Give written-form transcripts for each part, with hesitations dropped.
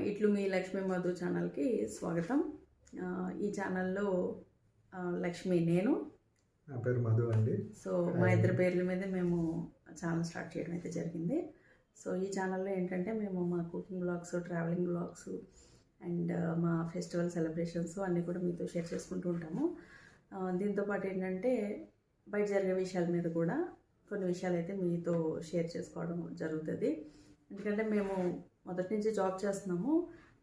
ఇట్లు మీ లక్ష్మీ మధు ఛానల్కి స్వాగతం. ఈ ఛానల్లో లక్ష్మి నేను, నా పేరు మధు అండి. సో మా ఇద్దరి పేర్ల మీద మేము ఛానల్ స్టార్ట్ చేయడం అయితే జరిగింది. సో ఈ ఛానల్లో ఏంటంటే మేము మా cooking blogs, travelling blogs and మా ఫెస్టివల్ సెలబ్రేషన్స్ అన్నీ కూడా మీతో షేర్ చేసుకుంటూ ఉంటాము. దీంతోపాటు ఏంటంటే బయట జరిగే విషయాల మీద కూడా కొన్ని విషయాలు అయితే మీతో షేర్ చేసుకోవడం జరుగుతుంది. ఎందుకంటే మేము మొదటి నుంచి జాబ్ చేస్తున్నాము.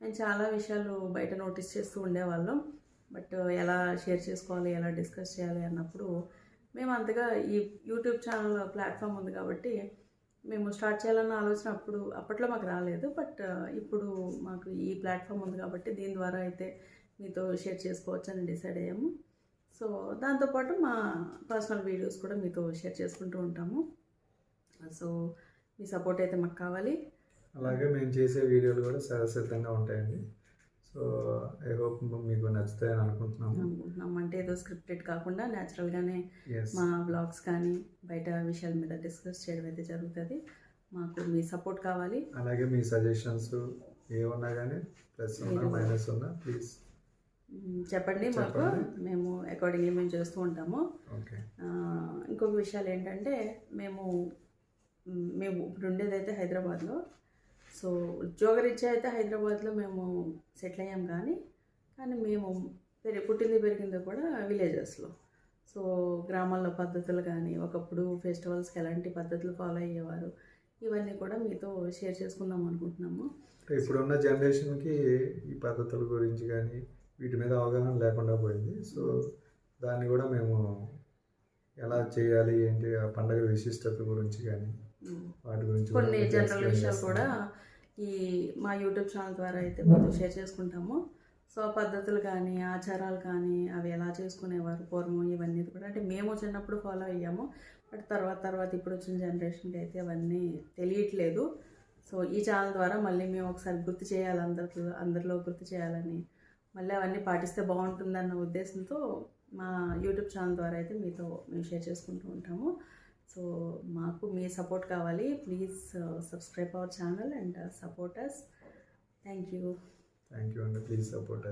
మేము చాలా విషయాలు బయట నోటీస్ చేస్తూ ఉండేవాళ్ళం. బట్ ఎలా షేర్ చేసుకోవాలి, ఎలా డిస్కస్ చేయాలి అన్నప్పుడు మేము అంతగా ఈ యూట్యూబ్ ఛానల్ ప్లాట్ఫామ్ ఉంది కాబట్టి మేము స్టార్ట్ చేయాలన్న ఆలోచన అప్పట్లో మాకు రాలేదు. బట్ ఇప్పుడు మాకు ఈ ప్లాట్ఫామ్ ఉంది కాబట్టి దీని ద్వారా అయితే మీతో షేర్ చేసుకోవచ్చు అని డిసైడ్ అయ్యాము. సో దాంతోపాటు మా పర్సనల్ వీడియోస్ కూడా మీతో షేర్ చేసుకుంటూ ఉంటాము. సో మీ సపోర్ట్ అయితే మాకు కావాలి. అలాగే మేము చేసే వీడియోలు కూడా సరసిద్ధంగా ఉంటాయండి. సో ఐ హోప్ మీకు నచ్చుతాయని అనుకుంటున్నాము. అంటే ఏదో స్క్రిప్టెడ్ కాకుండా న్యాచురల్గానే మా బ్లాగ్స్ కానీ బయట విషయాల మీద డిస్కస్ చేయడం అయితే జరుగుతుంది. మాకు మీ సపోర్ట్ కావాలి. అలాగే మీ సజెషన్స్ ఏమన్నా కానీ ప్లస్ ఉన్నా మైనస్ ఉన్నా ప్లీజ్ చెప్పండి. మాకు మేము అకార్డింగ్లీ మేము చేస్తూ ఉంటాము. ఓకే. ఇంకొక విషయాలు ఏంటంటే మేము ఇప్పుడు ఉండేదైతే హైదరాబాద్లో. సో ఉద్యోగరీత్యా అయితే హైదరాబాద్లో మేము సెటిల్ అయ్యాం. కానీ మేము పుట్టింది పెరిగింది కూడా విలేజెస్లో. సో గ్రామాల్లో పద్ధతులు కానీ ఒకప్పుడు ఫెస్టివల్స్కి ఎలాంటి పద్ధతులు ఫాలో అయ్యేవారు ఇవన్నీ కూడా మీతో షేర్ చేసుకుందాం అనుకుంటున్నాము. ఇప్పుడున్న జనరేషన్కి ఈ పద్ధతుల గురించి కానీ వీటి మీద అవగాహన లేకుండా పోయింది. సో దాన్ని కూడా మేము ఎలా చేయాలి ఏంటి ఆ పండుగ విశిష్టత గురించి కానీ వాటి గురించి కొన్ని జనరల్ విషయాలు కూడా ఈ మా యూట్యూబ్ ఛానల్ ద్వారా అయితే మీతో షేర్ చేసుకుంటాము. సో పద్ధతులు కానీ ఆచారాలు కానీ అవి ఎలా చేసుకునేవారు పూర్వం ఇవన్నీ కూడా అంటే మేము చిన్నప్పుడు ఫాలో అయ్యాము. బట్ తర్వాత ఇప్పుడు వచ్చిన జనరేషన్కి అయితే అవన్నీ తెలియట్లేదు. సో ఈ ఛానల్ ద్వారా మళ్ళీ మేము ఒకసారి గుర్తు చేయాలి, అందరిలో గుర్తు చేయాలని, మళ్ళీ అవన్నీ పాటిస్తే బాగుంటుందన్న ఉద్దేశంతో మా యూట్యూబ్ ఛానల్ ద్వారా అయితే మీతో మేము షేర్ చేసుకుంటూ ఉంటాము. సో మాకు మీ సపోర్ట్ కావాలి. Please subscribe our channel and support us. Thank you అండి. Please support us.